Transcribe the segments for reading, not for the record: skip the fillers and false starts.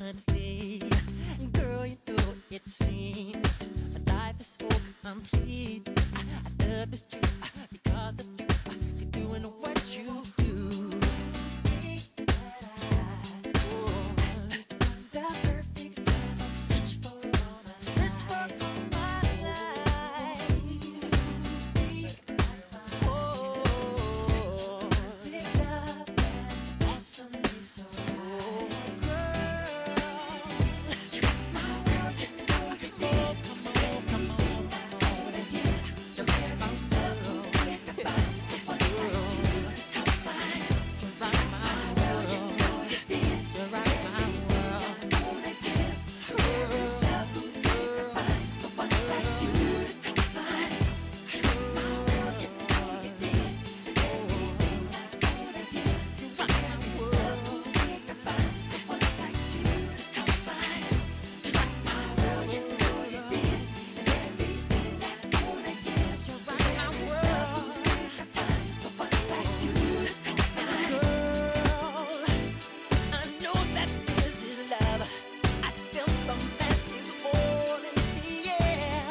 eternity. Girl, you know it seems my life is so complete. I love this you because of you. You're doing what you do. The perfect love, search for my life. Oh, big love and awesome so girl. My world, you know you did. Come on, yeah. You're my world. You're right, my world. You're right, my world. I know that this is love. I feel the matches all in the air.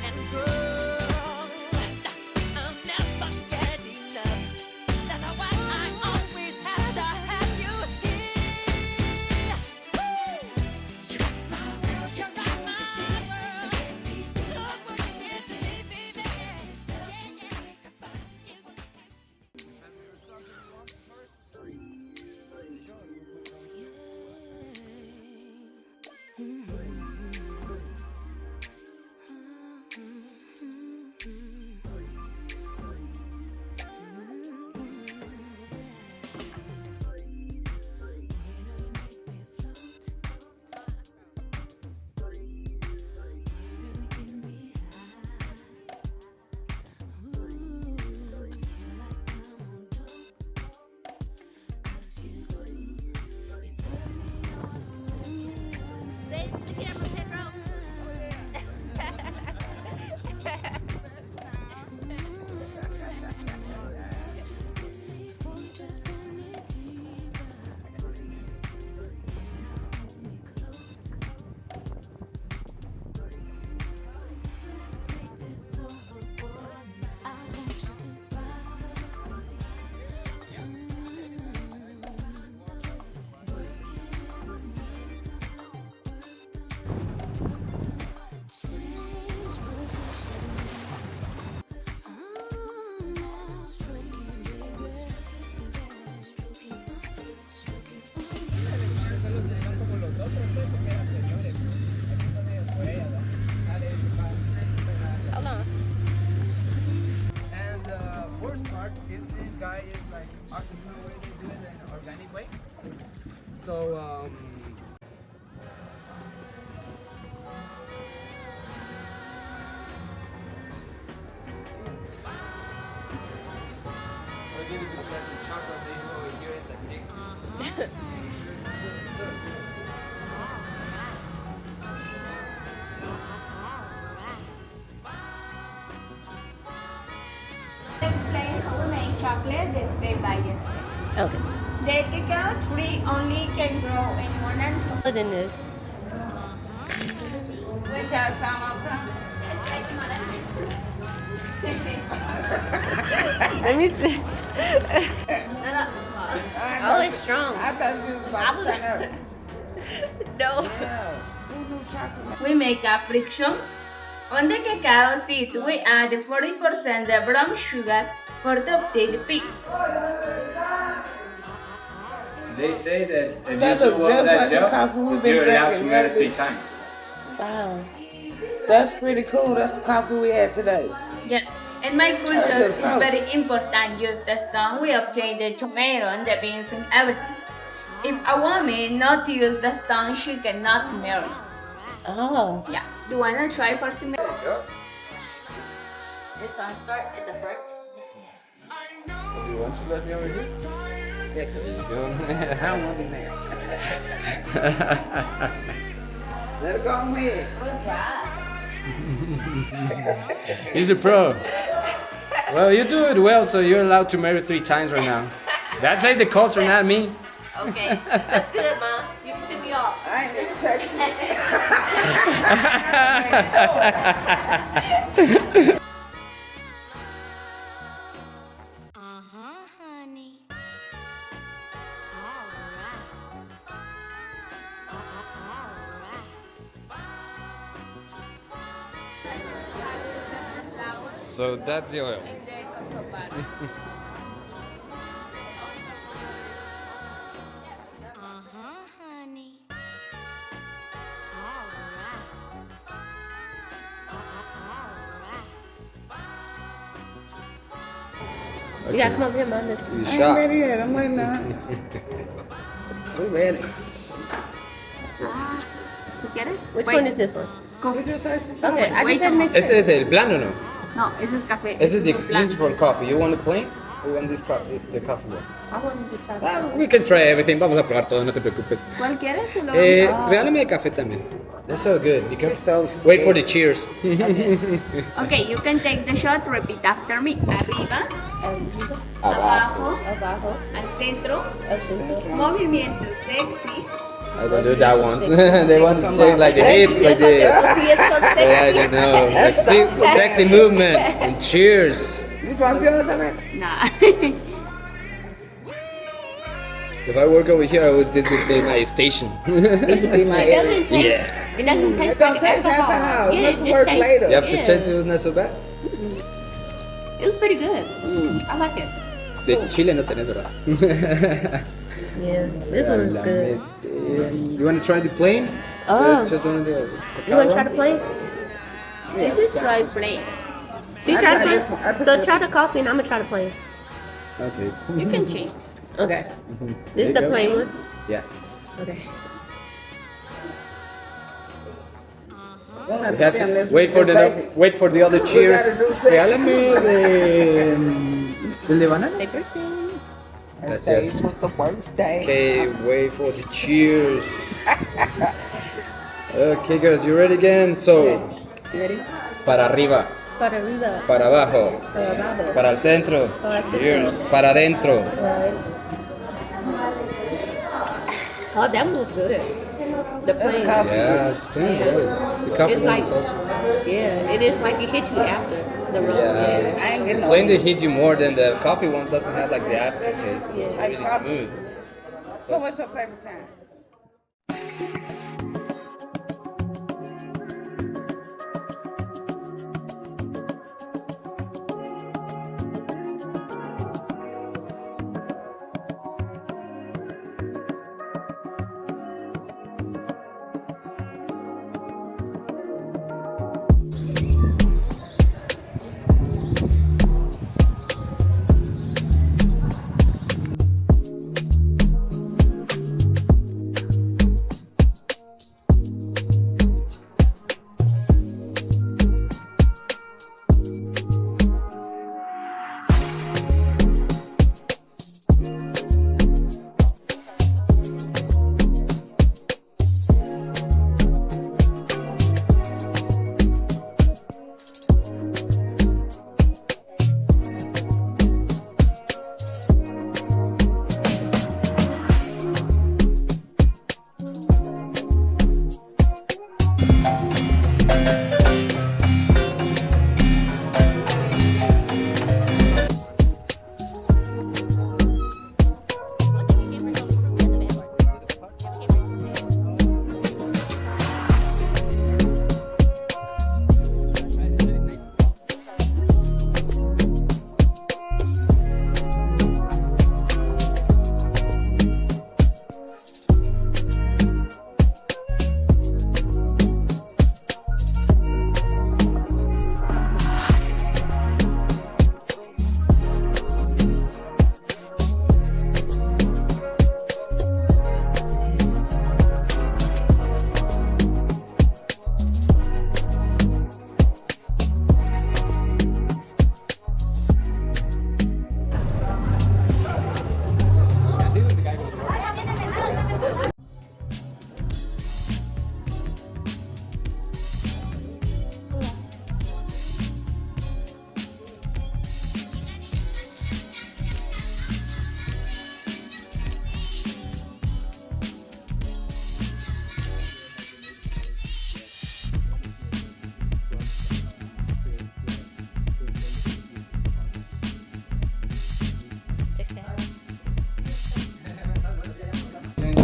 And girl, I'll never get enough. That's why I always have to have you here. You're my world, you're right, my world. Look what you did to me, baby. And the worst part is this guy is like artisanal way to do it in an organic way. So I'll give you some chocolate. They go over here. It's a pig. Explain how we make chocolate this step by step. Okay. The cacao tree only can grow in one and two. Other than this. Which are some of them. It's like Let me see. no, no, small. Oh, it's strong. I thought you was about to turn up. No. Yeah. Who knew chocolate? We make a friction. On the cacao seeds, we add 40% the brown sugar for to obtain the peaks. They say that if That you look do all just that like the gel, coffee we've been you're allowed to drinking. wear it That'd 3 be- times. Wow. That's pretty cool. That's the coffee we had today. Yeah. In my culture, That's it's good. very important use the stone. We obtain the tomato and the beans and everything. If a woman not use the stone, she cannot marry. Oh. Yeah. You wanna try for to marry? It's on start at the front. You want to let me over here? There you go. I don't want in there. Let it go on ahead. He's a pro. Well, you do it well, so you're allowed to marry 3 times right now. That's like the culture, not me. Okay. That's good, Mom. You text me. Honey. So that's the oil. Honey. You gotta come over here, Mom. You I ain't shot. ready yet. I'm waiting on it. We ready. ¿Quieres? Which one is this one? What you say? Okay, I Wait just had a mixed. Este es el plan o no? No, ese es café. This is ese the es plan. this is for coffee. You want the plain? Or you want this is the coffee one? I wanted to try. Ah, we can try everything. Vamos a probar todo, no te preocupes. ¿Cuál quieres? Se lo vamos a- Regálame el café también. They're so good. Be careful. So Wait for the cheers. Okay, you can take the shot. Repeat after me. Arriba, abajo, Abajo, al centro. al centro. Movimiento sexy. I don't do that once. They want to shake like the hips, like the. Yeah, I don't know. Like sexy movement. And cheers. You drunk yours already? Nah. If I work over here, this would be my station. This would be my It area. doesn't taste. Yeah. It doesn't taste It don't like taste alcohol. alcohol. Yeah, Let's it just work tastes- later. You have to Yeah. taste it was not so bad. It was pretty good. I like it. De Chile no tenés, ¿verdad? Yeah, this one's good. You want to try the plain? Oh. It's just only the You want to try the plain? This is try plain. She I tried tried this. this one. I took So this try one. the coffee, and I'm gonna try the plain. Okay. You can change. Okay. This is There the you go. plain one. Yes. Okay. We don't have We to have film to this. wait for We the take it. wait for the other We cheers. gotta do sex. Regálame el de banana. Say birthday. Gracias. Today was the worst day. Okay, wait for the cheers. Okay, girls, you ready again? So, You ready? para arriba, Para arriba. para abajo, Para abajo. para el centro, Para el centro. cheers, para adentro. Oh, that one was good. The plain. coffee. Yeah, it's pretty good. The coffee It's one like, is also. yeah, it is like it hit you after the rum. Yeah. I ain't getting no. Plain they hit you more than the coffee ones doesn't have like the aftertaste. It's Yeah. really Like coffee. smooth. So what's your favorite kind?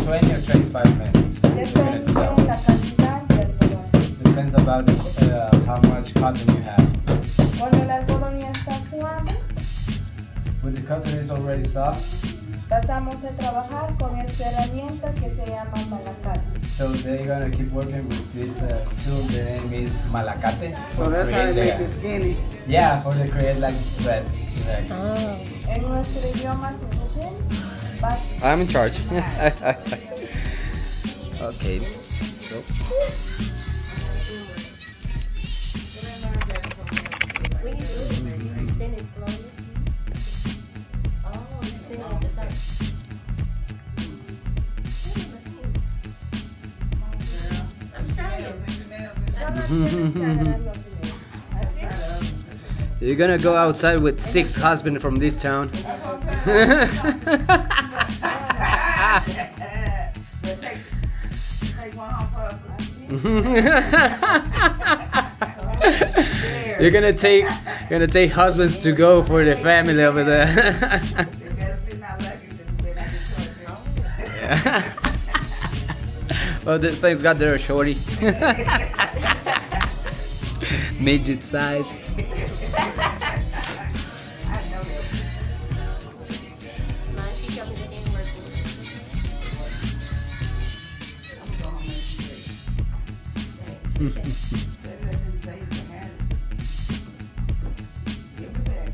20 or 25 minutes. You're gonna Depende tell. la calidad del algodón. Depends about how much cotton you have. Cuando el algodón ya está suave, When the cotton is already soft, pasamos a trabajar con esta herramienta que se llama malacate. so they're gonna keep working with this tool. The name is malacate. So that's how they create make it skinny. Yeah, for they create like bread. Like, En nuestro idioma se dice bat. I'm in charge. Okay. So, We need to spin it slowly. Oh, spin it at the side. I'm trying. you're gonna go outside with 6 husbands from this town. Take one home for us. You're gonna take husbands to go for the family over there. They better fit my luggage and then I can charge them. Well, this thing's got there, shorty. Midget size. I know that. Mine, she showed me the inward. I'm gonna go home and see. That doesn't say you can have it. Give it back.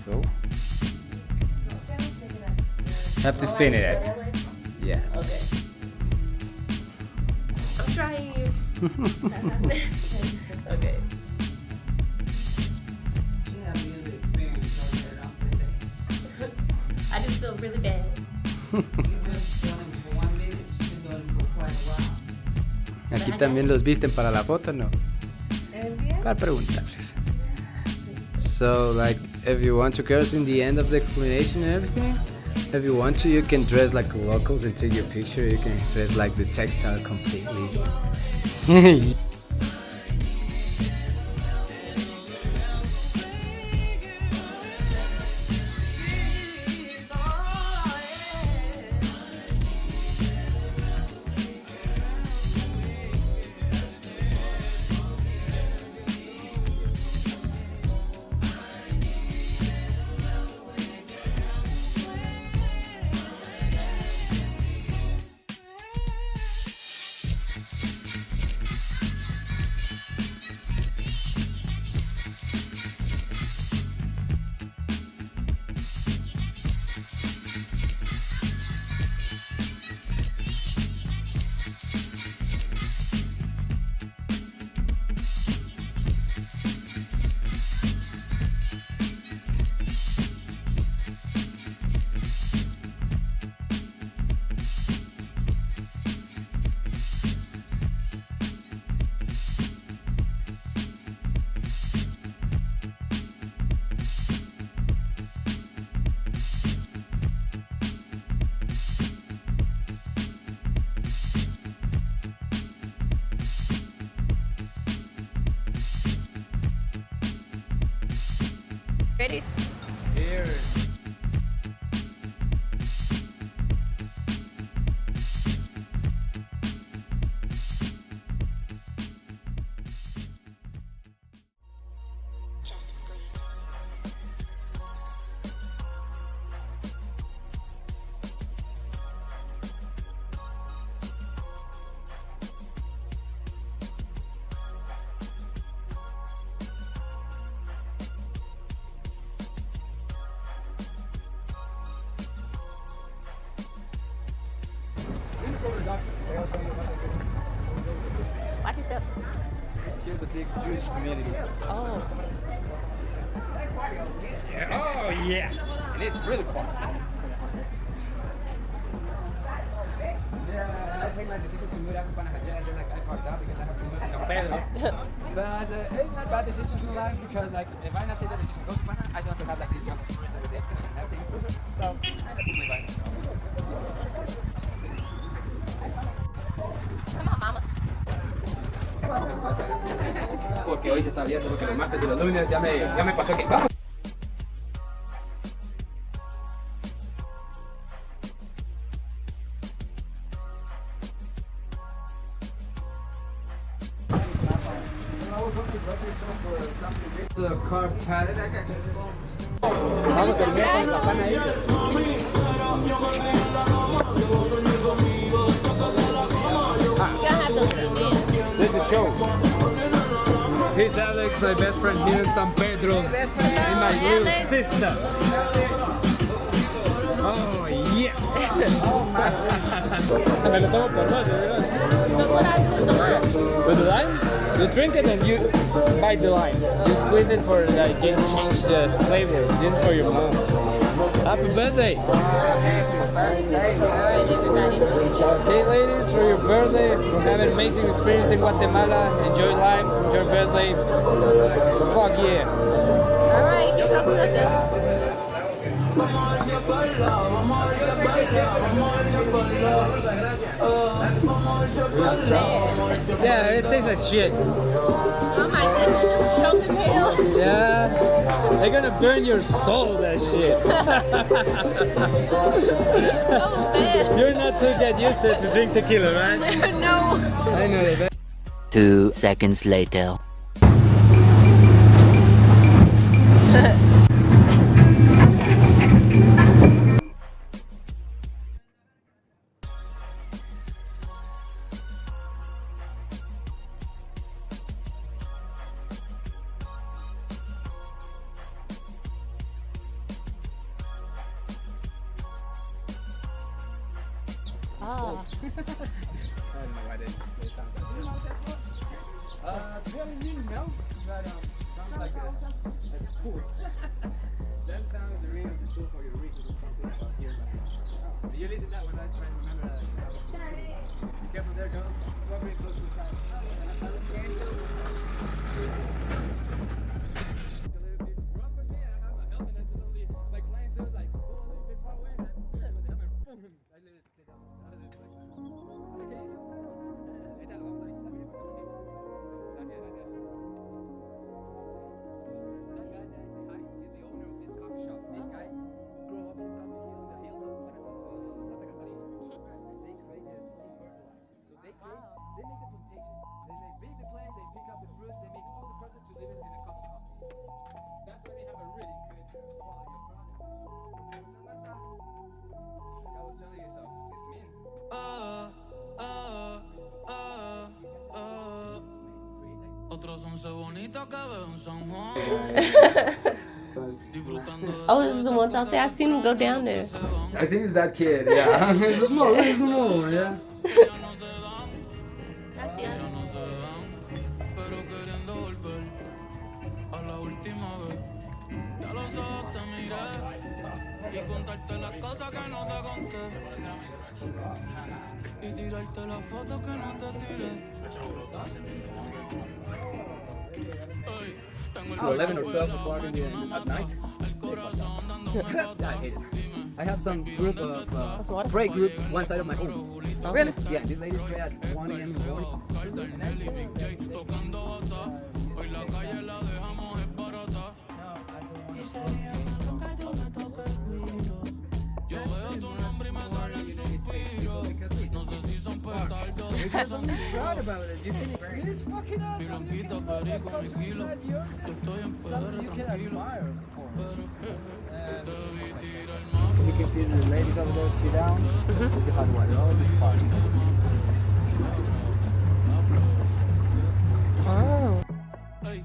So, have to spin it out. Yes. I'm trying you. Okay. She has music experience, so that don't fit I do feel really bad. that. You just doing it for 1 minute, she's been doing it for quite a while. Aquí también los visten para la foto, ¿no? Bien. Para preguntarles. So, like, if you want to, girls, in the end of the explanation and everything, if you want to, you can dress like locals and take your picture. You can dress like the textile completely. Ready? Cheers. Watch your step. Here's a big Jewish community. Oh. Yeah. Oh yeah, and it's really fun. Yeah, I take my decision to move out to Panajachel. I feel like I fucked up because I have to move to Pedro. But it's not bad decisions in life because like if I not take the decision to go to Panajachel, I don't have to have like this job for the rest of the days and everything. So I have to live by myself. Come on, mama. Porque hoy se está viendo lo que los martes y los lunes ya me pasó que vamos. The car pass. Vamos a ver con la pana ahí. This is show. He's Alex, my best friend here in San Pedro, and my little sister. Oh yeah. Me lo tomo por más, ¿verdad? So what I do with the lime? With the lime, you drink it and you bite the lime. You squeeze it for like it change the flavor. This is for your mom. Happy birthday! Alright, everybody. Okay, ladies, for your birthday, for having an amazing experience in Guatemala. Enjoy life, enjoy your birthday. Fuck yeah! Alright, here comes nothing. Yeah, it tastes like shit. Oh my goodness, strong as hell. Yeah, they're gonna burn your soul, that shit. So bad. You're not to get used to drink tequila, right? No. I know that. 2 seconds later. Ah. I don't know why they sound like that. To be honest, you know, but sounds like a school. That sounds the ring of the school for your reasons or something about here. Like, you listen to that when I try to remember that I was in school. Be careful there, girls. Walk very close to the side. That's how it goes. A little bit rough with me. I have my helmet. I just only my clients are like, oh, a little bit far away. And I with the helmet, boom, I let it sit down. Oh, this is the ones out there. I seen them go down there. I think it's that kid, yeah. It's small, yeah. I see it. Y contarte las cosas que no te conté. Y tirarte las fotos que no te tiré. To 11 or 12 o'clock at night. I hate it. I have some group of pray group one side of my home. Oh, Really? Yeah, these ladies pray at 1 a.m. in the morning. Yo veo tu nombre y me salen suspiros. No sé si son petardos. I'm proud about it. You can it's fucking awesome. Mi blanquita, perico, mi kilo. Estoy en PR tranquilo. Debí tirar más. You can see the ladies over there sit down. This is hot water. All this party. Oh. Hey.